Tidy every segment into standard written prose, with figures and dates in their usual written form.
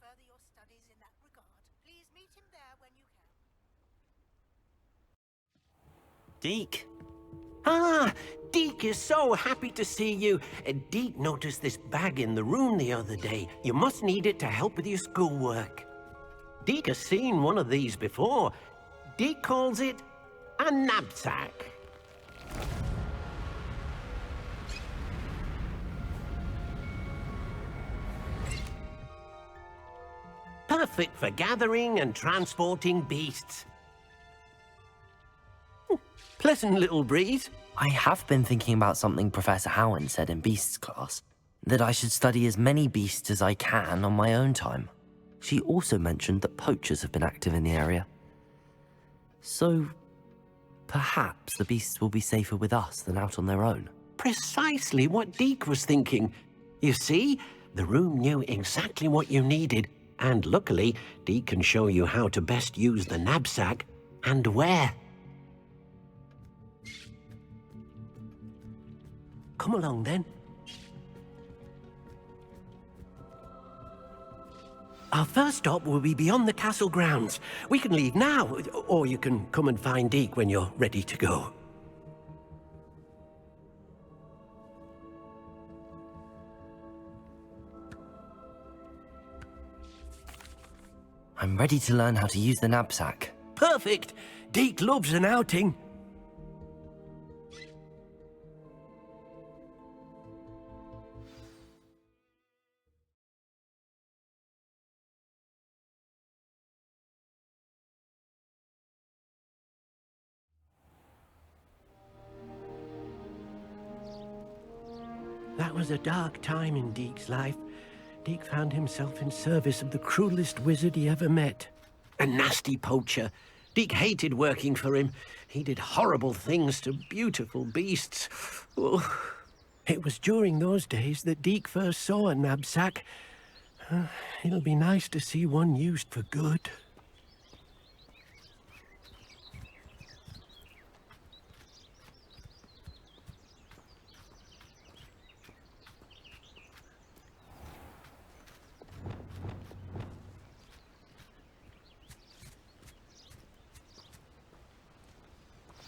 further your studies in that regard. Please meet him there when you can. Deke. Ah, Deke is so happy to see you. Deke noticed this bag in the room the other day. You must need it to help with your schoolwork. Deke has seen one of these before. Deke calls it a knapsack. Perfect for gathering and transporting beasts. Pleasant little breeze. I have been thinking about something Professor Howard said in Beasts class, that I should study as many beasts as I can on my own time. She also mentioned that poachers have been active in the area. So, perhaps the beasts will be safer with us than out on their own. Precisely what Deke was thinking. You see, the room knew exactly what you needed, and luckily, Deke can show you how to best use the knapsack and where. Come along, then. Our first stop will be beyond the castle grounds. We can leave now, or you can come and find Deke when you're ready to go. I'm ready to learn how to use the knapsack. Perfect! Deke loves an outing. That was a dark time in Deke's life. Deke found himself in service of the cruelest wizard he ever met. A nasty poacher. Deke hated working for him. He did horrible things to beautiful beasts. Oh. It was during those days that Deke first saw a knapsack. It'll be nice to see one used for good.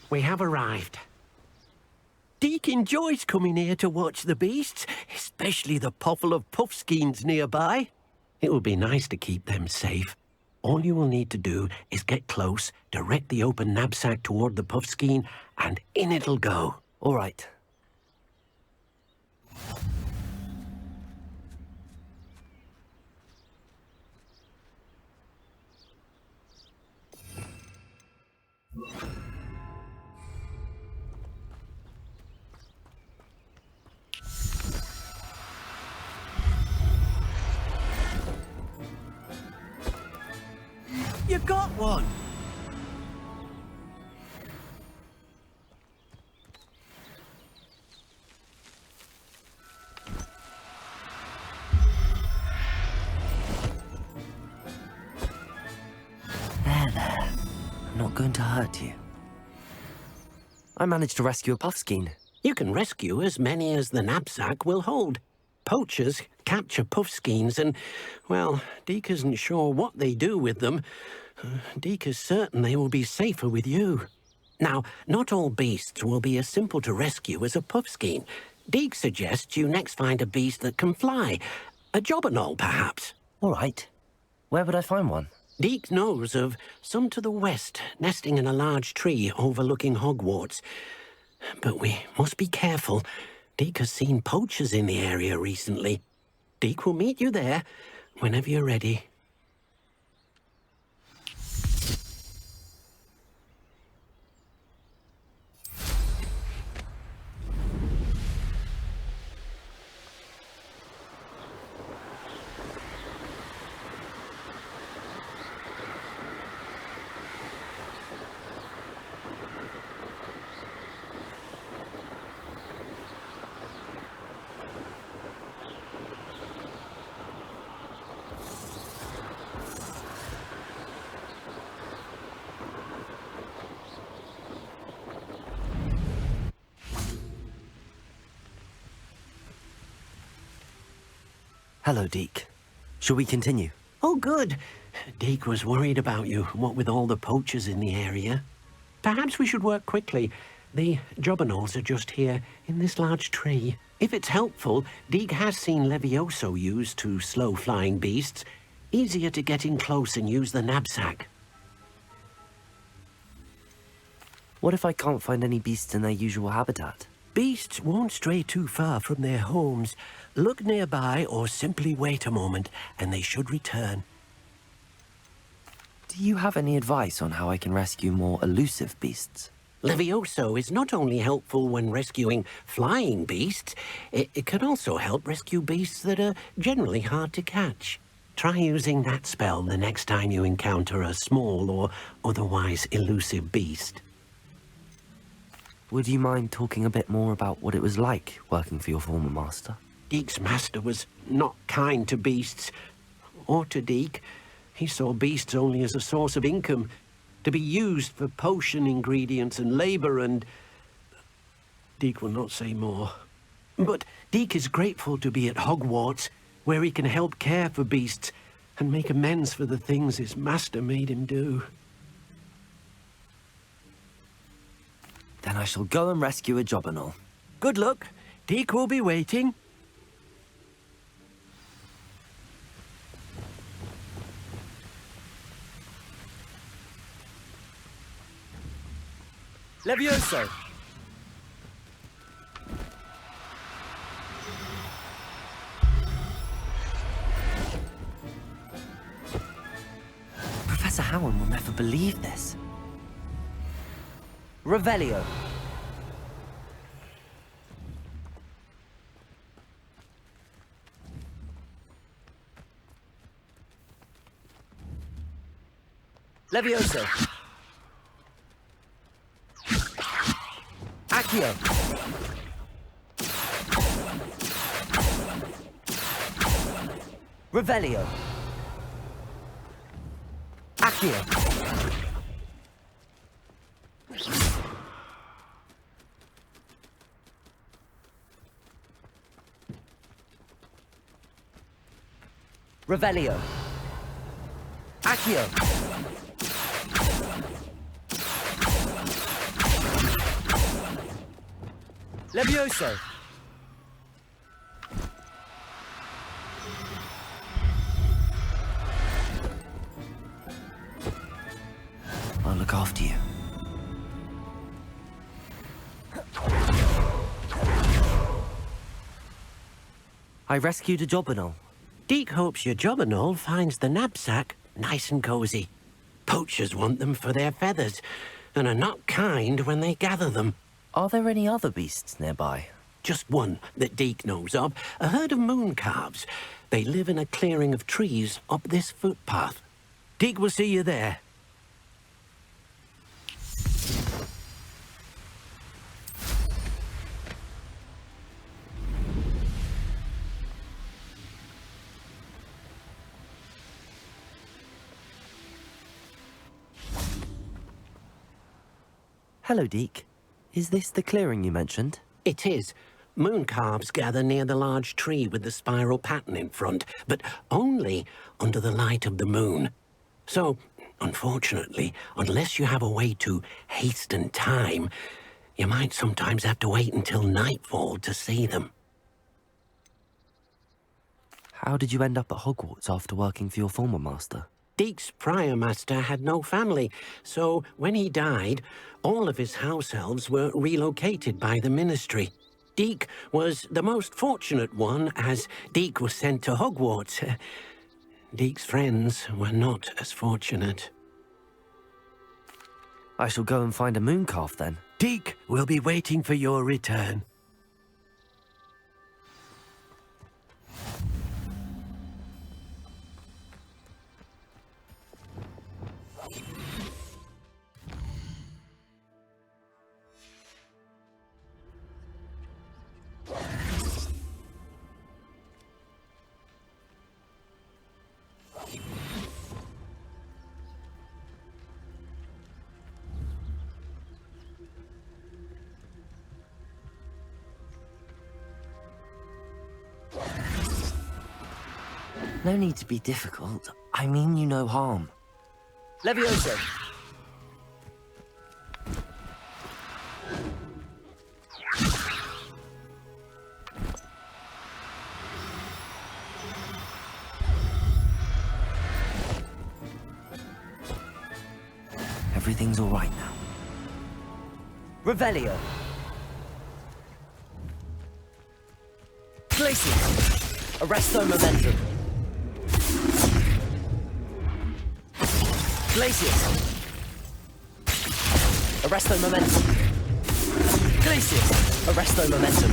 We have arrived. Deke enjoys coming here to watch the beasts, especially the potful of puffskeins nearby. It will be nice to keep them safe. All you will need to do is get close, direct the open knapsack toward the puffskein, and in it'll go. All right. You got one! There. I'm not going to hurt you. I managed to rescue a puffskein. You can rescue as many as the knapsack will hold. Poachers capture puffskeins and, well, Deke isn't sure what they do with them. Deke is certain they will be safer with you. Now, not all beasts will be as simple to rescue as a puffskein. Deke suggests you next find a beast that can fly. A jobberknoll, perhaps. All right. Where would I find one? Deke knows of some to the west, nesting in a large tree overlooking Hogwarts. But we must be careful. Deke has seen poachers in the area recently. Deke will meet you there whenever you're ready. Hello, Deke. Shall we continue? Oh, good. Deke was worried about you, what with all the poachers in the area. Perhaps we should work quickly. The jobberknolls are just here, in this large tree. If it's helpful, Deke has seen Levioso used to slow flying beasts. Easier to get in close and use the knapsack. What if I can't find any beasts in their usual habitat? Beasts won't stray too far from their homes. Look nearby or simply wait a moment, and they should return. Do you have any advice on how I can rescue more elusive beasts? Levioso is not only helpful when rescuing flying beasts, it can also help rescue beasts that are generally hard to catch. Try using that spell the next time you encounter a small or otherwise elusive beast. Would you mind talking a bit more about what it was like working for your former master? Deke's master was not kind to beasts, or to Deke. He saw beasts only as a source of income, to be used for potion ingredients and labor, and Deke will not say more. But Deke is grateful to be at Hogwarts, where he can help care for beasts and make amends for the things his master made him do. Then I shall go and rescue a jobberknoll. Good luck. Deke will be waiting. Levioso! Professor Howard will never believe this. Revelio. Levioso. Accio. Revelio. Accio. Revelio. Accio. Levioso. I'll look after you. I rescued a jobberknoll. Deke hopes your jobberknoll finds the knapsack nice and cozy. Poachers want them for their feathers, and are not kind when they gather them. Are there any other beasts nearby? Just one that Deke knows of, a herd of moon calves. They live in a clearing of trees up this footpath. Deke will see you there. Hello, Deke. Is this the clearing you mentioned? It is. Moon calves gather near the large tree with the spiral pattern in front, but only under the light of the moon. So, unfortunately, unless you have a way to hasten time, you might sometimes have to wait until nightfall to see them. How did you end up at Hogwarts after working for your former master? Deke's prior master had no family, so when he died, all of his house elves were relocated by the ministry. Deke was the most fortunate one, as Deke was sent to Hogwarts. Deke's friends were not as fortunate. I shall go and find a moon calf then. Deke will be waiting for your return. No need to be difficult. I mean you no harm. Levioso! Everything's all right now. Revelio. Glacius. Arresto momentum. Glacius. Arresto momentum. Glacius. Arresto momentum.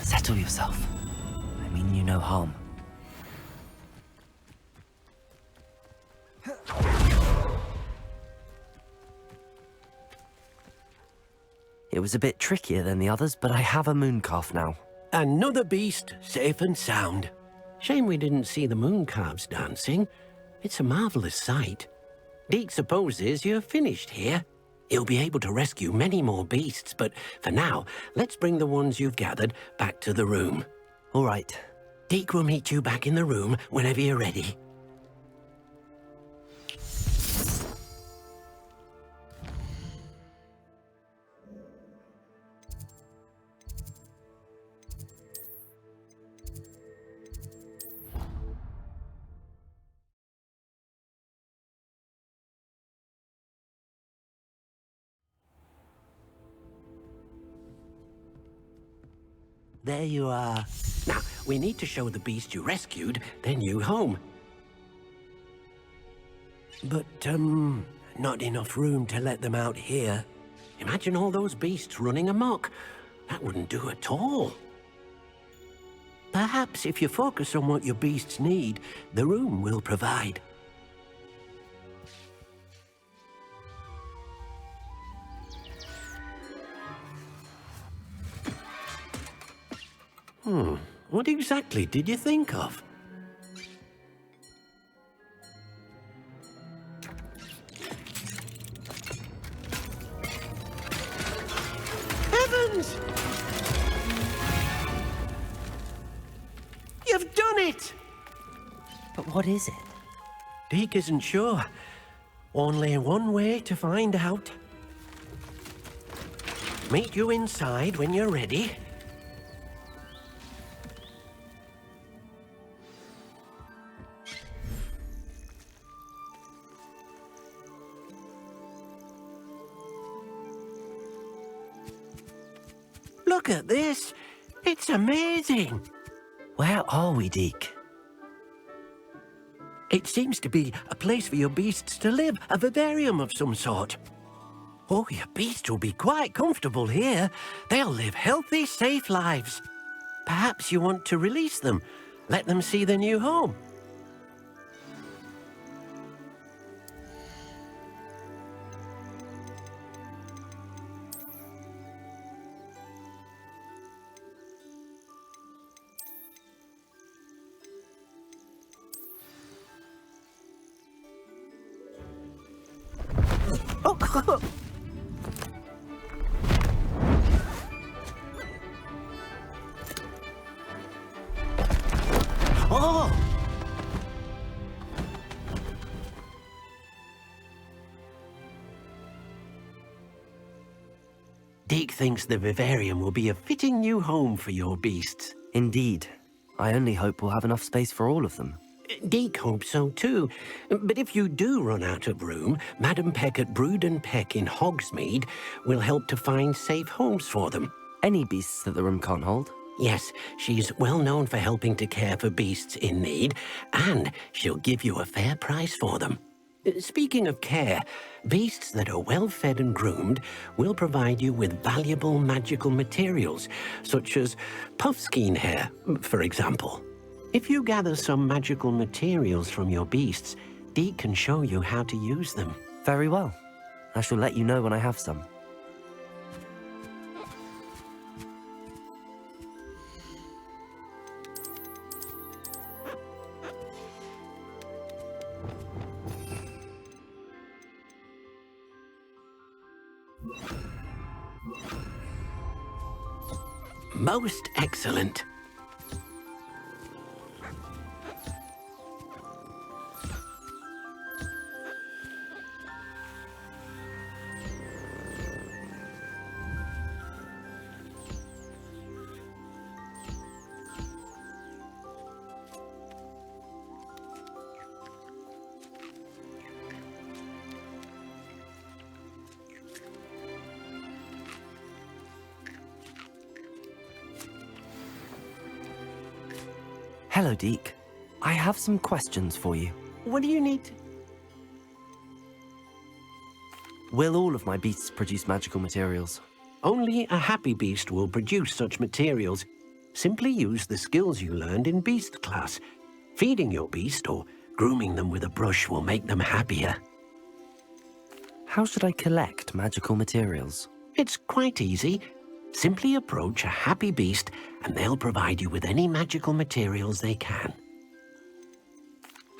Settle yourself. I mean you no harm. It was a bit trickier than the others, but I have a mooncalf now. Another beast, safe and sound. Shame we didn't see the mooncalves dancing. It's a marvelous sight. Deke supposes you're finished here. He'll be able to rescue many more beasts, but for now, let's bring the ones you've gathered back to the room. All right. Deke will meet you back in the room whenever you're ready. There you are. Now, we need to show the beast you rescued their new home. But, not enough room to let them out here. Imagine all those beasts running amok. That wouldn't do at all. Perhaps if you focus on what your beasts need, the room will provide. What exactly did you think of? Heavens! You've done it! But what is it? Deke isn't sure. Only one way to find out. Meet you inside when you're ready. Look at this. It's amazing. Where are we, Deke? It seems to be a place for your beasts to live, a vivarium of some sort. Oh, your beasts will be quite comfortable here. They'll live healthy, safe lives. Perhaps you want to release them, let them see their new home. Oh! Deke thinks the vivarium will be a fitting new home for your beasts. Indeed. I only hope we'll have enough space for all of them. Deke hopes so too. But if you do run out of room, Madam Peck at Brood and Peck in Hogsmeade will help to find safe homes for them. Any beasts that the room can't hold? Yes, she's well known for helping to care for beasts in need, and she'll give you a fair price for them. Speaking of care, beasts that are well fed and groomed will provide you with valuable magical materials, such as puffskein hair, for example. If you gather some magical materials from your beasts, Deke can show you how to use them. Very well. I shall let you know when I have some. Most excellent. Hello, Deke. I have some questions for you. What do you need? Will all of my beasts produce magical materials? Only a happy beast will produce such materials. Simply use the skills you learned in beast class. Feeding your beast or grooming them with a brush will make them happier. How should I collect magical materials? It's quite easy. Simply approach a happy beast and they'll provide you with any magical materials they can.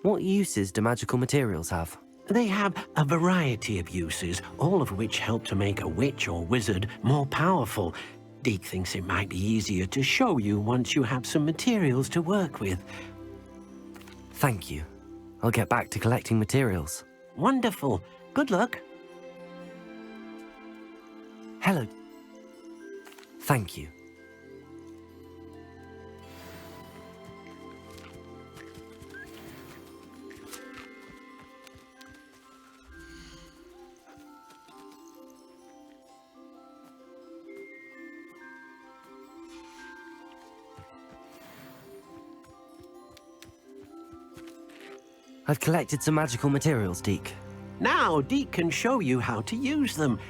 What uses do magical materials have? They have a variety of uses, all of which help to make a witch or wizard more powerful. Deke thinks it might be easier to show you once you have some materials to work with. Thank you. I'll get back to collecting materials. Wonderful. Good luck. Hello. Thank you. I've collected some magical materials, Deke. Now Deke can show you how to use them.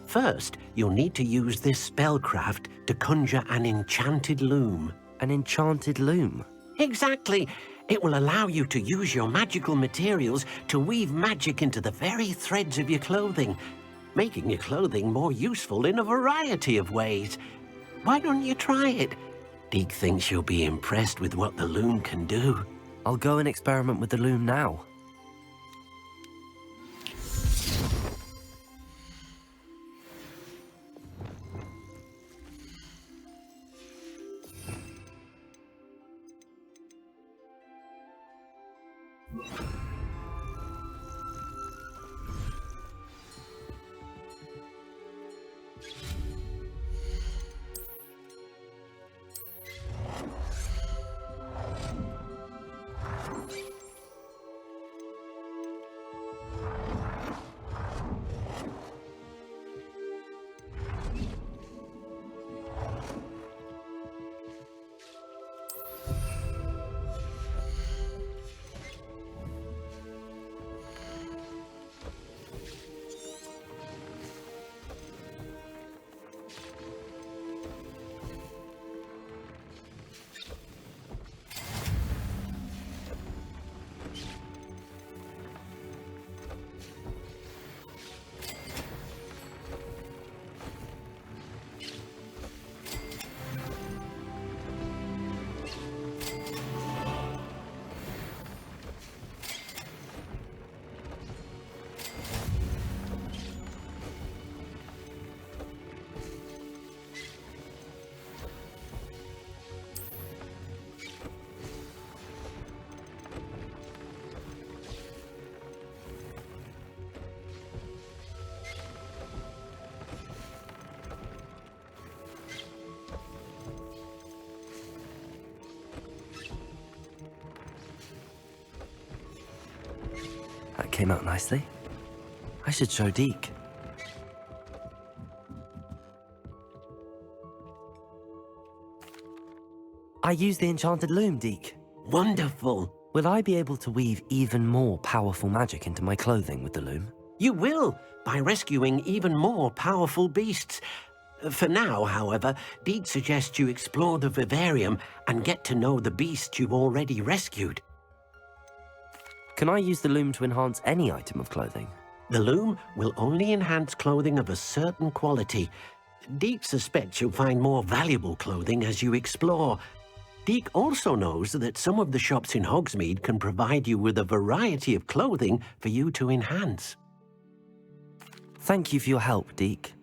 First, you'll need to use this spellcraft to conjure an enchanted loom. An enchanted loom? Exactly. It will allow you to use your magical materials to weave magic into the very threads of your clothing, making your clothing more useful in a variety of ways. Why don't you try it? Deke thinks you'll be impressed with what the loom can do. I'll go and experiment with the loom now. That came out nicely. I should show Deke. I used the enchanted loom, Deke. Wonderful. Will I be able to weave even more powerful magic into my clothing with the loom? You will, by rescuing even more powerful beasts. For now, however, Deke suggests you explore the vivarium and get to know the beasts you've already rescued. Can I use the loom to enhance any item of clothing? The loom will only enhance clothing of a certain quality. Deke suspects you'll find more valuable clothing as you explore. Deke also knows that some of the shops in Hogsmeade can provide you with a variety of clothing for you to enhance. Thank you for your help, Deke.